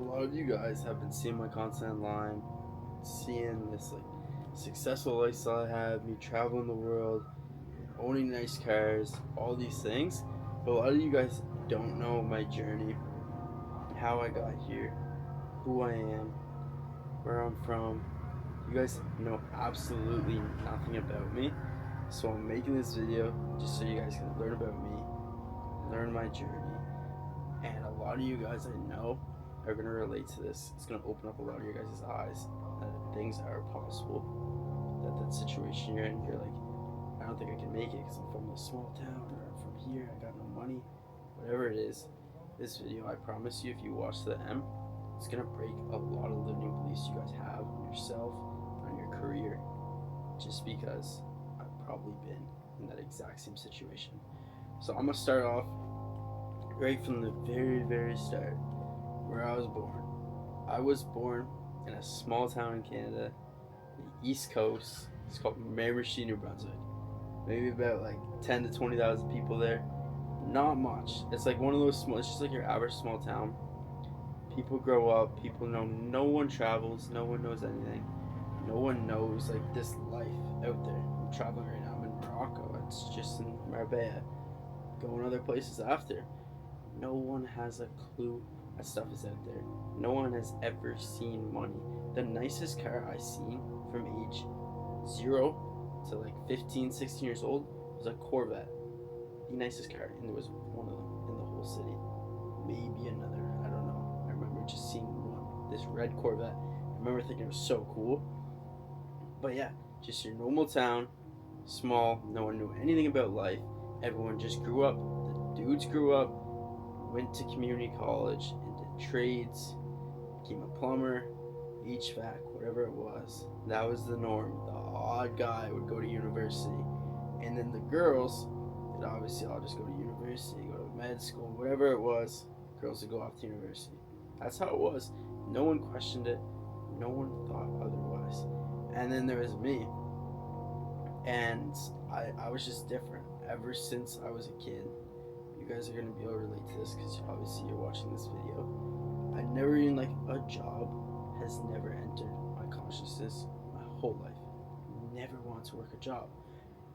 lot of you guys have been seeing my content online, seeing this like successful lifestyle I have, me traveling the world, owning nice cars, all these things. But a lot of you guys don't know my journey, how I got here, who I am, where I'm from. You guys know absolutely nothing about me. So I'm making this video just so you guys can learn about me, learn my journey, and a lot of you guys I know are gonna relate to this. It's gonna open up a lot of your guys' eyes that things are possible. That situation you're in, you're like, I don't think I can make it because I'm from a small town or I'm from here. I got no money. Whatever it is, this video, I promise you, if you watch to the end, it's gonna break a lot of limiting beliefs you guys have on yourself, on your career, just because I've probably been in that exact same situation. So I'm gonna start off right from the very, very start, where I was born. I was born in a small town in Canada, the East Coast. It's called Miramichi, New Brunswick. Maybe about like 10 to 20,000 people there. Not much. It's like one of those small. It's just like your average small town. People grow up. People know. No one travels. No one knows anything. No one knows like this life out there. I'm traveling right now. I'm in Morocco. It's just in Marbella. Going other places after. No one has a clue that stuff is out there. No one has ever seen money. The nicest car I seen from age 0 to like 15, 16 years old was a Corvette. The nicest car, and there was one of them in the whole city. Maybe another, I don't know. I remember just seeing one, this red Corvette. I remember thinking it was so cool. But yeah, just your normal town, small, no one knew anything about life. Everyone just grew up. The dudes grew up, went to community college and did trades, became a plumber, HVAC, whatever it was. That was the norm. The odd guy would go to university. And then the girls would obviously all just go to university, go to med school, whatever it was. Girls would go off to university. That's how it was. No one questioned it. No one thought otherwise. And then there was me. And I was just different ever since I was a kid. You guys are going to be able to relate to this because obviously you're watching this video. I never even, like, a job has never entered my consciousness my whole life. Never wanted to work a job.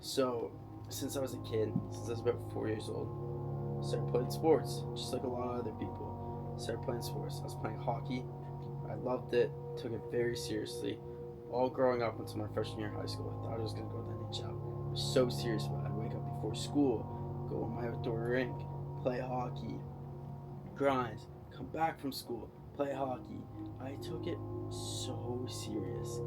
So, since I was a kid, since I was about 4 years old, I started playing sports, just like a lot of other people. Started playing sports. I was playing hockey. I loved it, took it very seriously. All growing up until my freshman year of high school, I thought I was going to go to the NHL. I was so serious about it. I'd wake up before school, go on my outdoor rink, play hockey, grind, come back from school, play hockey. I took it so serious,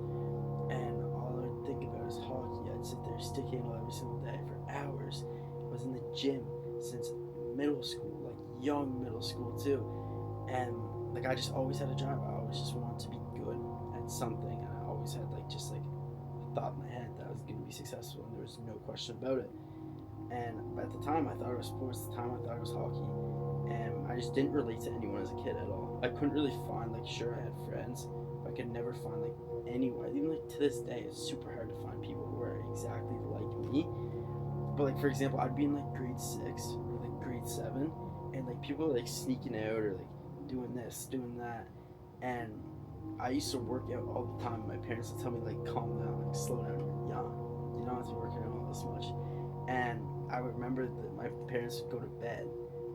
and all I would think about is hockey. I'd sit there, stick handle every single day for hours. I was in the gym since middle school, like young middle school too, and like I just always had a drive. I always just wanted to be good at something, and I always had like just like a thought in my head that I was going to be successful, and there was no question about it. And at the time, I thought it was sports. At the time, I thought it was hockey. And I just didn't relate to anyone as a kid at all. I couldn't really find, like, sure, I had friends, but I could never find, like, anyone. Even, like, to this day, it's super hard to find people who are exactly like me. But, like, for example, I'd be in, like, grade 6 or, like, grade 7, and, like, people are, like, sneaking out or, like, doing this, doing that. And I used to work out all the time. My parents would tell me, like, calm down, like, slow down, you're young. You don't have to be working out all this much. And I would remember that my parents would go to bed,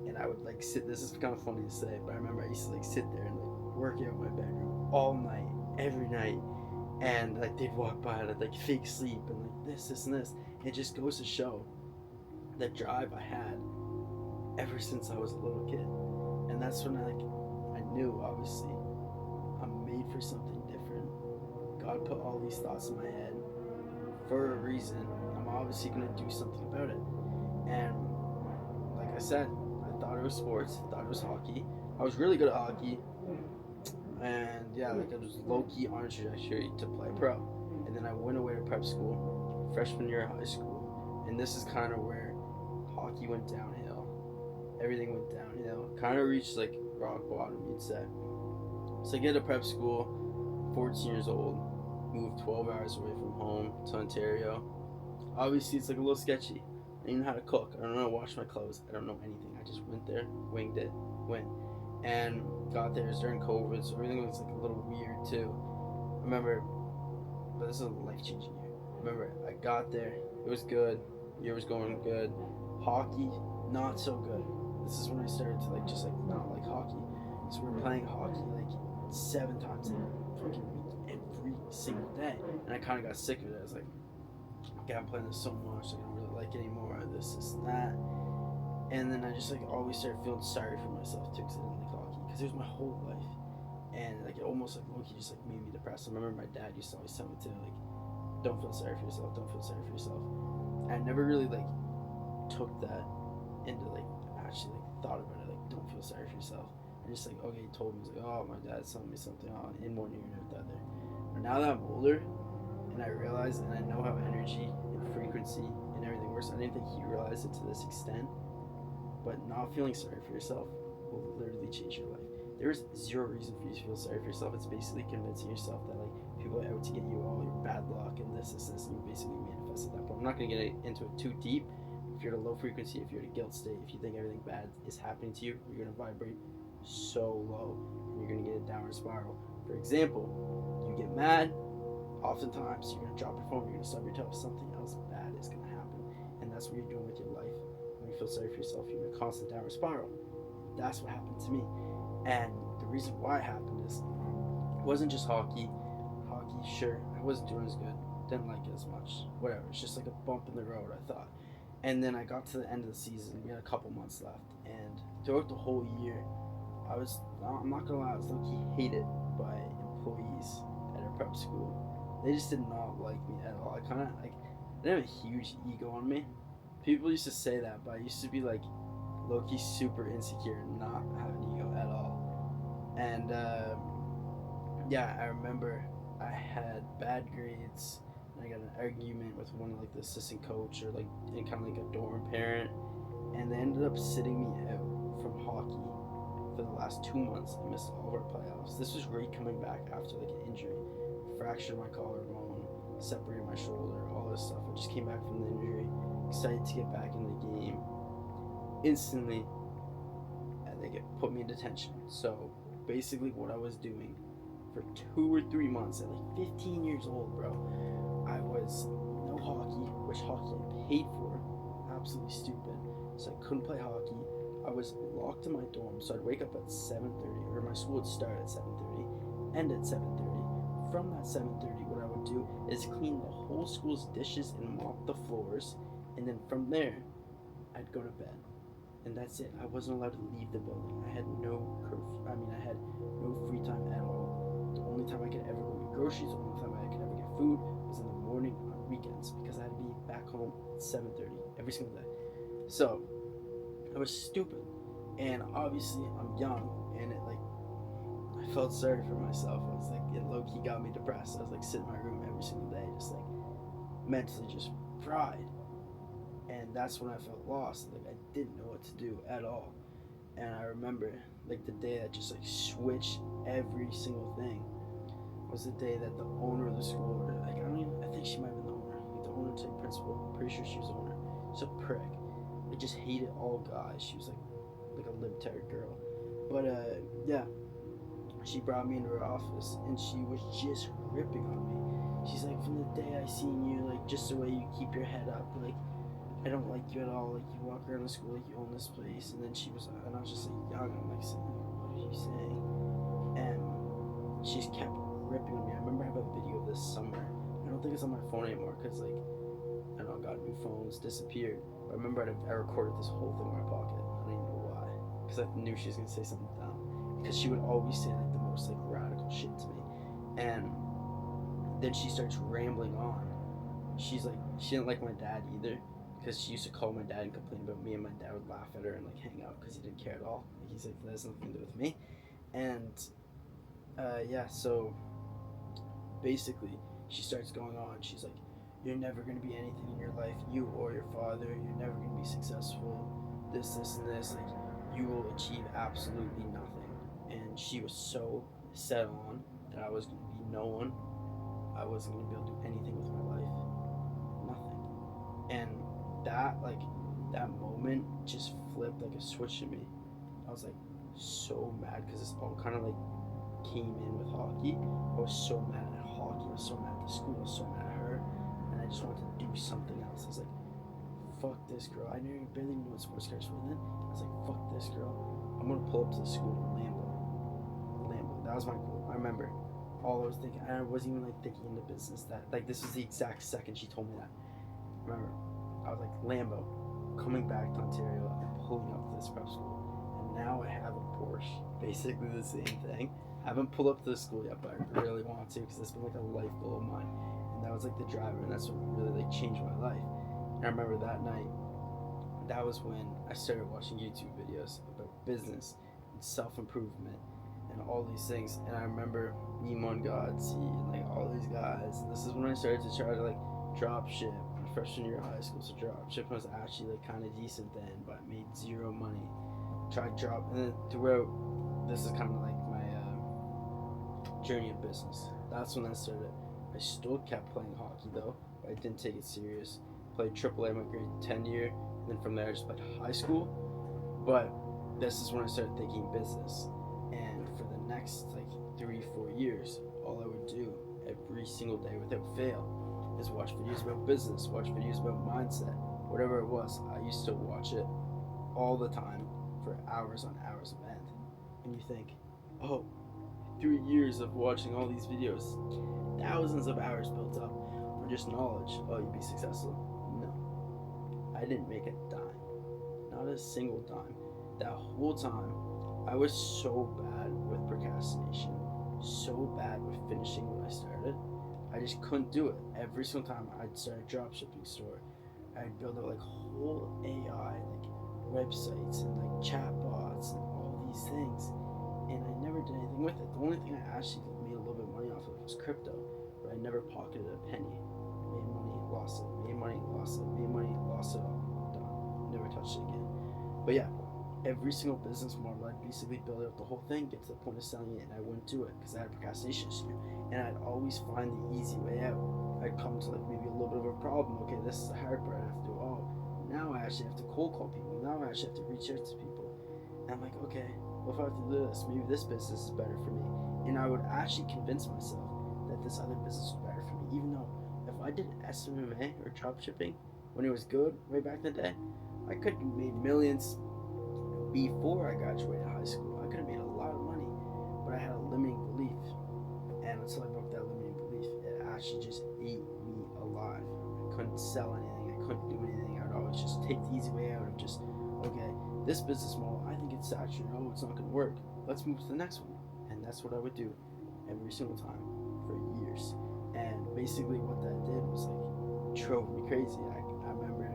and I would like sit. This is kind of funny to say, but I remember I used to like sit there and like work out in my bedroom all night, every night, and like they'd walk by and I'd like fake sleep and like this, and this. It just goes to show the drive I had ever since I was a little kid, and that's when I knew obviously I'm made for something different. God put all these thoughts in my head for a reason. I'm obviously gonna do something about it. And like I said, I thought it was sports, I thought it was hockey. I was really good at hockey, and yeah, like I was low-key on a trajectory to play pro. And then I went away to prep school, freshman year of high school, and this is kind of where hockey went downhill. Everything went downhill. Kind of reached like rock bottom, you'd say. So I get to prep school, 14 years old, moved 12 hours away from home to Ontario. Obviously, it's like a little sketchy. I don't even know how to cook. I don't know how to wash my clothes. I don't know anything. I just went there, winged it, went. and got there. It was during COVID, so everything was like a little weird too. I remember, but this is a life changing year. I remember I got there, it was good, year was going good. Hockey, not so good. This is when I started to like just like not like hockey. So we were playing hockey like 7 times in a fucking week, every single day, and I kind of got sick of it. I was like, okay, I'm playing this so much, I don't really like it anymore. This, and that. And then I just like always started feeling sorry for myself too, because I didn't like hockey, because it was my whole life, and like it almost like low-key just like made me depressed. I remember my dad used to always tell me to like, don't feel sorry for yourself, don't feel sorry for yourself. I never really like took that into like actually like thought about it, like don't feel sorry for yourself. I just like, okay, he told me, he's like, oh, my dad's telling me something, oh, in one ear and out the other. But now that I'm older and I realize and I know how energy and frequency and everything works, I didn't think he realized it to this extent. But not feeling sorry for yourself will literally change your life. There is zero reason for you to feel sorry for yourself. It's basically convincing yourself that like people are out to get you, all your bad luck and this, and you basically manifest at that point. I'm not gonna get into it too deep. If you're at a low frequency, if you're at a guilt state, if you think everything bad is happening to you, you're gonna vibrate so low and you're gonna get a downward spiral. For example, you get mad, oftentimes you're gonna drop your phone, you're gonna stub your toe, something else bad is gonna happen. And that's what you're doing with your life. When you feel sorry for yourself, you're in a constant downward spiral. That's what happened to me. And the reason why it happened is it wasn't just hockey. Hockey, sure, I wasn't doing as good, didn't like it as much, whatever. It's just like a bump in the road, I thought. And then I got to the end of the season, we had a couple months left, and throughout the whole year, I'm not gonna lie, I was low-key hated by employees at a prep school. They just did not like me at all. I kind of, like, I didn't have a huge ego on me. People used to say that, but I used to be, like, low-key super insecure and not have an ego at all. And, yeah, I remember I had bad grades, and I got an argument with one of, like, the assistant coach or, like, kind of like a dorm parent, and they ended up sitting me out from hockey for the last 2 months. I missed all of our playoffs. This was great coming back after like an injury, fractured my collarbone, separated my shoulder, all this stuff. I just came back from the injury, excited to get back in the game. Instantly, they put me in detention. So basically, what I was doing for 2 or 3 months at like 15 years old, bro, I was no hockey, which hockey I paid for, absolutely stupid. So I couldn't play hockey. I was locked in my dorm, so I'd wake up at 7:30, or my school would start at 7:30, end at 7:30. From that 7:30, what I would do is clean the whole school's dishes and mop the floors, and then from there, I'd go to bed. And that's it. I wasn't allowed to leave the building. I had no curfew. I had no free time at all. The only time I could ever go get groceries, the only time I could ever get food was in the morning on weekends, because I had to be back home at 7:30 every single day. So I was stupid, and obviously I'm young, and it like I felt sorry for myself. I was like, it low-key got me depressed. I was like sitting in my room every single day, just like mentally just fried, and that's when I felt lost. Like I didn't know what to do at all. And I remember like the day that just like switched every single thing was the day that the owner of the school, or like I think she might have been the owner, like the owner to the principal. I'm pretty sure she was the owner. She's a prick. I just hated all guys. She was like a libtard girl. But yeah, she brought me into her office and she was just ripping on me. She's like, from the day I seen you, like just the way you keep your head up, like I don't like you at all. Like you walk around the school like you own this place. And then she was, and I was just like young. I'm like saying, what are you saying? And she just kept ripping on me. I remember I have a video of this somewhere. I don't think it's on my phone anymore because like I don't know, got new phones, disappeared. But I remember I recorded this whole thing in my pocket. I don't even know why, because I knew she was gonna say something dumb. Because she would always say like the most like radical shit to me, and then she starts rambling on. She's like, she didn't like my dad either, because she used to call my dad and complain about me, and my dad would laugh at her and like hang out because he didn't care at all. Like, he's like, that has nothing to do with me. And yeah, so basically she starts going on. She's like, you're never going to be anything in your life, you or your father. You're never going to be successful, this, and this. Like, you will achieve absolutely nothing. And she was so set on that I was going to be no one. I wasn't going to be able to do anything with my life. Nothing. And that moment just flipped like a switch in me. I was like, so mad because it's all kind of like came in with hockey. I was so mad at hockey. I was so mad at the school. I was so mad at her, and I just wanted to do something else. I was like, fuck this girl. I barely knew what sports cars were then. I was like, fuck this girl. I'm gonna pull up to the school in Lambo. That was my goal. I remember all I was thinking. I wasn't even like thinking into business. That like this was the exact second she told me that. Remember, I was like Lambo, coming back to Ontario and pulling up to this prep school, and now I have a Porsche. Basically the same thing. I haven't pulled up to the school yet, but I really want to because it's been like a life goal of mine. And that was like the driver, and that's what really like changed my life. And I remember that night. That was when I started watching YouTube videos about business and self-improvement and all these things. And I remember Iman Godzi and like all these guys. And this is when I started to try to like drop ship my freshman year of high school. So drop ship was actually like kind of decent then, but made zero money. Tried drop, and then throughout, this is kind of like my journey of business. That's when I started. I still kept playing hockey though, but I didn't take it serious. Played AAA my grade 10 year. And then from there I just played high school. But this is when I started thinking business. And for the next like 3-4 years, all I would do every single day without fail is watch videos about business, watch videos about mindset, whatever it was. I used to watch it all the time for hours on hours of end. And you think, oh, 3 years of watching all these videos, thousands of hours built up for just knowledge. Oh, you'd be successful. I didn't make a dime, not a single dime. That whole time, I was so bad with procrastination, so bad with finishing what I started. I just couldn't do it. Every single time I'd start a dropshipping store, I'd build out like whole AI, like websites and like chatbots and all these things, and I never did anything with it. The only thing I actually made a little bit of money off of was crypto, but I never pocketed a penny. Made money, lost it. Made money, lost it. Made money, lost it all. Done. Never touched it again. But yeah, every single business model, I'd basically build out the whole thing, get to the point of selling it, and I wouldn't do it because I had a procrastination issue. And I'd always find the easy way out. I'd come to like maybe a little bit of a problem. Okay, this is the hard part. I have to do. Oh, now I actually have to cold call people. Now I actually have to reach out to people. And I'm like, okay, well, if I have to do this, maybe this business is better for me. And I would actually convince myself that this other business was better for me, even though if I did SMMA or drop shipping when it was good way back in the day, I could have made millions before I graduated high school. I could have made a lot of money, but I had a limiting belief. And until I broke that limiting belief, it actually just ate me alive. I couldn't sell anything. I couldn't do anything. I would always just take the easy way out of just, okay, this business model, I think it's saturated. Oh, it's not going to work. Let's move to the next one. And that's what I would do every single time for years. And basically what that did was like drove me crazy. I remember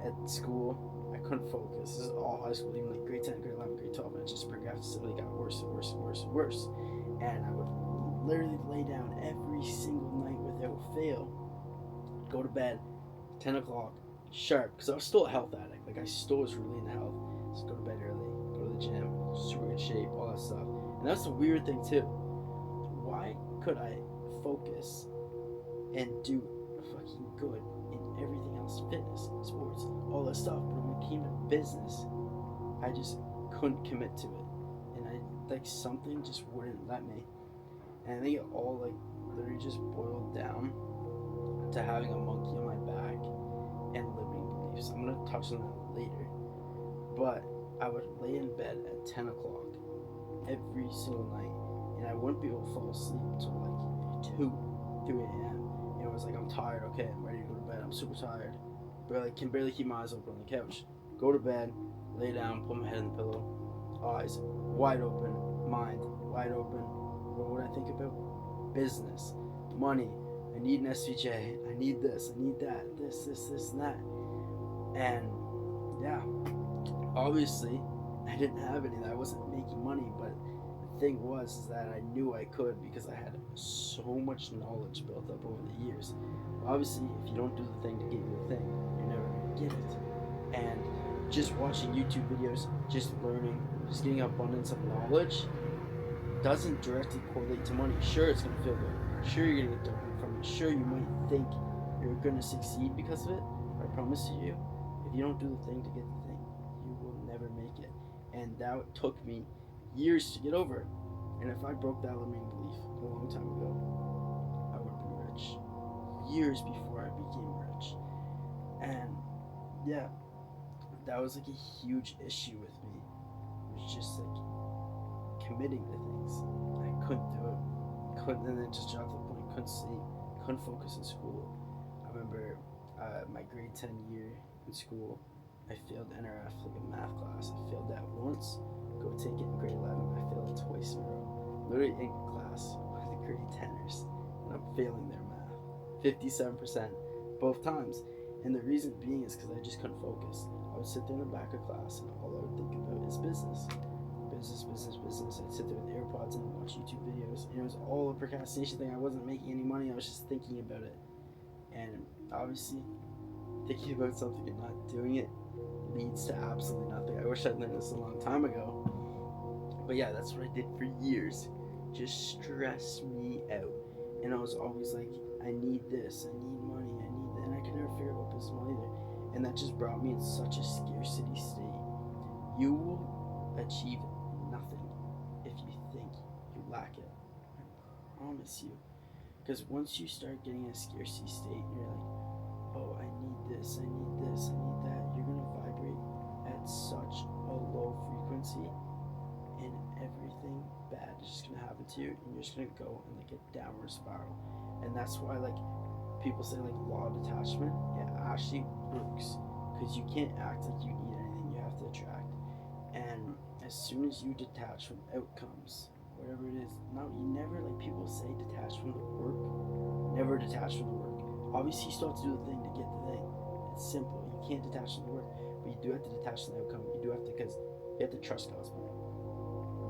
at school I couldn't focus. This is all high school, even like grade 10, grade 11, grade 12, and it just progressively got worse and worse and worse and worse. And I would literally lay down every single night without fail, go to bed 10 o'clock sharp, because I was still a health addict. Like I still was really into health. So go to bed early, go to the gym, super good shape, all that stuff. And that's the weird thing too. Why could I focus and do fucking good in everything else, fitness, sports, all that stuff, but when it came to business, I just couldn't commit to it, and I like something just wouldn't let me. And I think it all like literally just boiled down to having a monkey on my back and limiting beliefs. I'm gonna touch on that later, but I would lay in bed at 10 o'clock every single night, and I wouldn't be able to fall asleep until like 2, 3 a.m. And it was like, I'm tired, okay, I'm ready to go to bed, I'm super tired, can barely keep my eyes open on the couch. Go to bed, lay down, put my head in the pillow, eyes wide open, mind wide open. What would I think about? Business, money, I need an SVJ, I need this, I need that, this, and that. And yeah, obviously I didn't have any of that. I wasn't making money, but the thing was that I knew I could because I had so much knowledge built up over the years. Obviously, if you don't do the thing to get you the thing, you're never going to get it. And just watching YouTube videos, just learning, just getting abundance of knowledge doesn't directly correlate to money. Sure, it's going to feel good. Sure, you're going to get dopamine from it. Sure, you might think you're going to succeed because of it. But I promise you, if you don't do the thing to get the thing, you will never make it. And And that took me years to get over. And if I broke that limiting belief a long time ago, I would have been rich years before I became rich. And yeah, that was like a huge issue with me. It was just like committing to things. I couldn't do it. Couldn't, and then just got to the point, couldn't sleep, couldn't focus in school. I remember my grade 10 year in school, I failed NRF, like a math class. I failed that once. Go take it in grade 11. I failed it twice in a row. Literally in class with the grade 10ers, and I'm failing their math. 57% both times. And the reason being is because I just couldn't focus. I would sit there in the back of class and all I would think about is business. Business. I'd sit there with AirPods and watch YouTube videos. And it was all a procrastination thing. I wasn't making any money. I was just thinking about it. And obviously, thinking about something and not doing it leads to absolutely nothing. I wish I'd learned this a long time ago. But yeah, that's what I did for years. Just stressed me out. And I was always like, I need this, I need money, I need that. And I could never figure out what business model either. And that just brought me in such a scarcity state. You will achieve nothing if you think you lack it. I promise you. Because once you start getting in a scarcity state, you're like, oh, I need this, I need this, I need that. You're going to vibrate at such a low frequency, and everything bad is just going to happen to you, and you're just going to go in like a downward spiral. And that's why, like, people say, like, law of detachment, it actually works. Because you can't act like you need anything, you have to attract. And as soon as you detach from outcomes, whatever it is, no, you never, like, people say detach from the work, never detach from the work. Obviously, you still have to do the thing to get the thing. It's simple. You can't detach from the work, but you do have to detach from the outcome. You do have to, because you have to trust God's plan.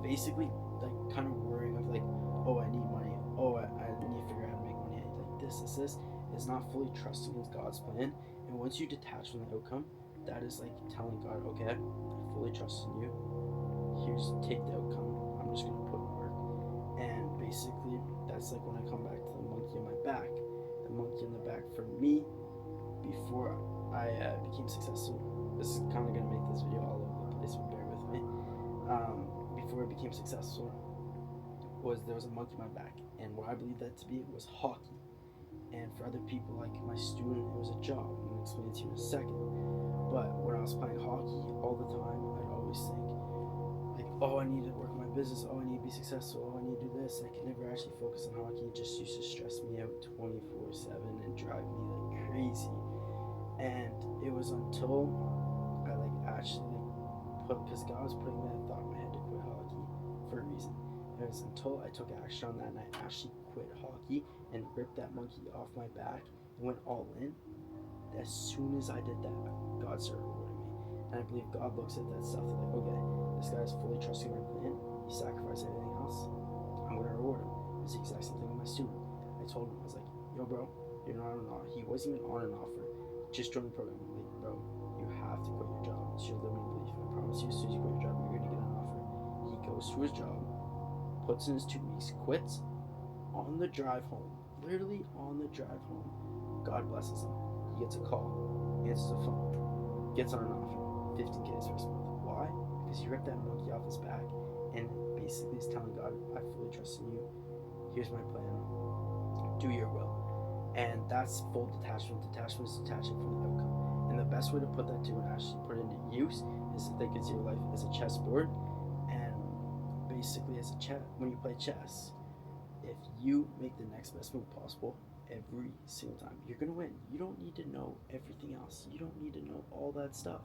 Basically, like, kind of worrying of, like, oh, I need money. Oh, I need to figure out how to make money. Like, this is not fully trusting in God's plan. And once you detach from the outcome, that is like telling God, okay, I fully trust in you. Here's, take the outcome. I'm just going to put in work. And basically, that's like when I come back to the monkey on my back. The monkey on the back for me, before I became successful, this is kind of going to make this video all over the place, but bear with me. Before I became successful, there was a monkey on my back. And what I believe that to be was hockey. And for other people, like my student, it was a job. I'm going to explain it to you in a second. But when I was playing hockey all the time, I'd always think, like, oh, I need to work on my business. Oh, I need to be successful. Oh, I need to do this. And I could never actually focus on hockey. It just used to stress me out 24/7 and drive me like crazy. And it was until I like actually because God was putting that thought in my head to quit hockey for a reason. It was until I took action on that and I actually quit hockey and ripped that monkey off my back and went all in. As soon as I did that, God started rewarding me. And I believe God looks at that stuff like, okay, this guy's fully trusting my plan. He sacrificed everything else. I'm going to reward him. It's the exact same thing with my student. I told him, I was like, yo, bro, you're not on an offer. He wasn't even on an offer. Just joined the program. I'm like, bro, you have to quit your job. It's your limiting belief. I promise you, as soon as you quit your job, you're going to get an offer. He goes to his job, puts in his 2 weeks, quits. On the drive home, literally on the drive home, God blesses him. He gets a call, answers the phone, gets on an offer, 15K his first month. Why? Because he ripped that monkey off his back and basically is telling God, I fully trust in you. Here's my plan. Do your will. And that's full detachment. Detachment is detaching from the outcome. And the best way to put that to and actually put it into use is to think of your life as a chessboard. And basically, as a when you play chess, if you make the next best move possible every single time, you're going to win. You don't need to know everything else. You don't need to know all that stuff.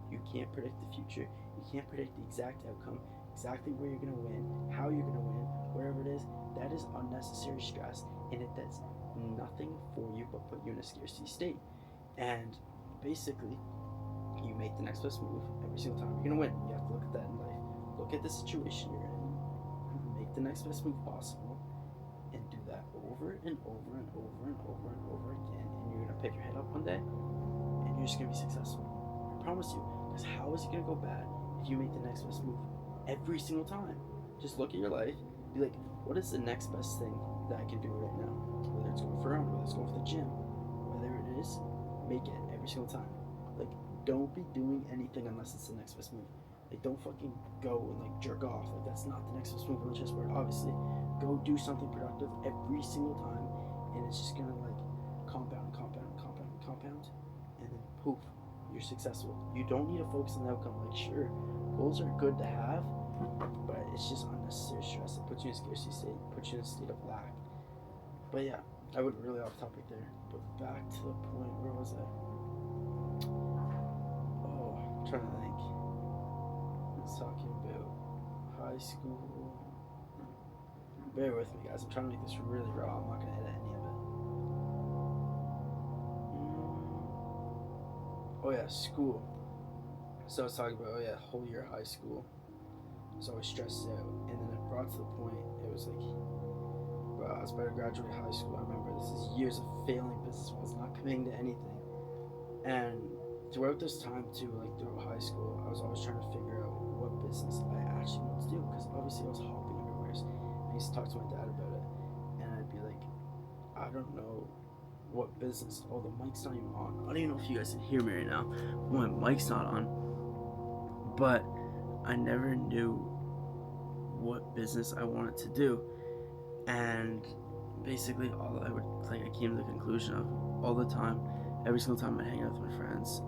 You can't predict the future. You can't predict the exact outcome, exactly where you're going to win, how you're going to win, whatever it is. That is unnecessary stress, and it does nothing for you but put you in a scarcity state. And basically, you make the next best move every single time. You're going to win. You have to look at that in life. Look at the situation you're in. Make the next best move possible. And do that over and over and over and over and over again, and you're gonna pick your head up one day and you're just gonna be successful. I promise you. Because how is it gonna go bad if you make the next best move every single time? Just look at your life, be like, what is the next best thing that I can do right now? Whether it's going for a run, whether it's going to the gym, whether it is, make it every single time. Like, don't be doing anything unless it's the next best move. Like, don't fucking go and like jerk off. Like, that's not the next best move on the chessboard. Obviously, go do something productive every single time, and it's just gonna like compound, compound, compound, compound, and then poof, you're successful. You don't need to focus on the outcome. Like, sure, goals are good to have, but it's just unnecessary stress. It puts you in a scarcity state, puts you in a state of lack. But yeah, I went really off topic there. But back to the point, where was I? Oh, I'm trying to think. I was talking about high school. Bear with me, guys. I'm trying to make this really raw. I'm not going to edit any of it. Oh yeah, school. So I was talking about, whole year of high school. I was always stressed out. And then it brought to the point, it was like, bro, I was about to graduate high school. I remember this is years of failing business when I was not committing to anything. And throughout this time too, like throughout high school, I was always trying to figure out what business I actually wanted to do, because obviously I was hopping everywhere. I used to talk to my dad about it, and I'd be like, I don't know what business. Oh, the mic's not even on. I don't even know if you guys can hear me right now. My mic's not on. But I never knew what business I wanted to do. And basically I came to the conclusion of, all the time, every single time I'd hang out with my friends,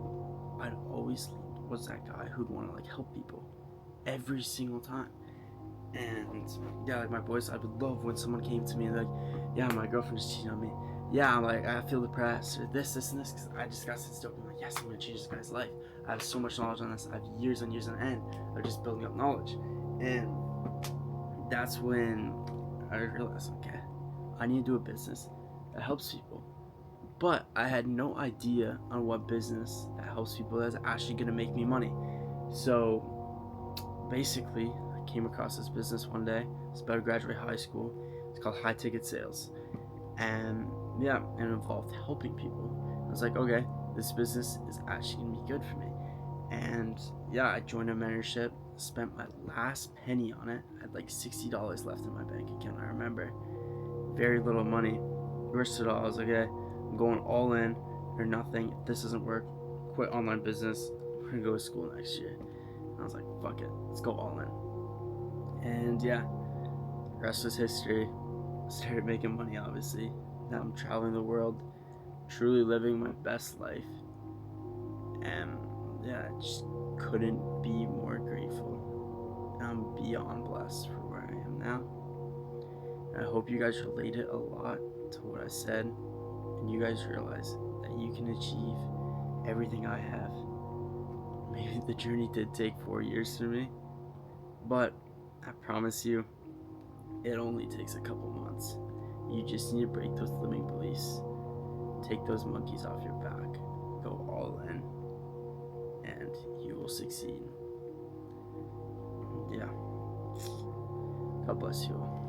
I'd always was that guy who'd want to like help people every single time. And yeah, like my boys, I would love when someone came to me and like, yeah, my girlfriend just cheated on me. Yeah, I'm like, I feel depressed, or this, and this, because I just got so stoked. I'm like, yes, I'm gonna change this guy's life. I have so much knowledge on this. I have years and years on end of just building up knowledge. And that's when I realized, okay, I need to do a business that helps people. But I had no idea on what business that helps people that's actually gonna make me money. So basically, I came across this business one day. It's about to graduate high school. It's called high ticket sales. And yeah, it involved helping people. I was like, okay, this business is actually gonna be good for me. And yeah, I joined a mentorship, spent my last penny on it. I had like $60 left in my bank account, I remember. Very little money. Risked it all. I was like, okay, I'm going all in or nothing. If this doesn't work, quit online business. We're gonna go to school next year. And I was like, fuck it, let's go all in. And yeah, the rest was history. Started making money, obviously. Now I'm traveling the world, truly living my best life. And yeah, I just couldn't be more grateful. And I'm beyond blessed for where I am now. And I hope you guys related a lot to what I said, and you guys realize that you can achieve everything I have. Maybe the journey did take 4 years for me, but I promise you, it only takes a couple months. You just need to break those limiting beliefs, take those monkeys off your back, go all in, and you will succeed. Yeah. God bless you all.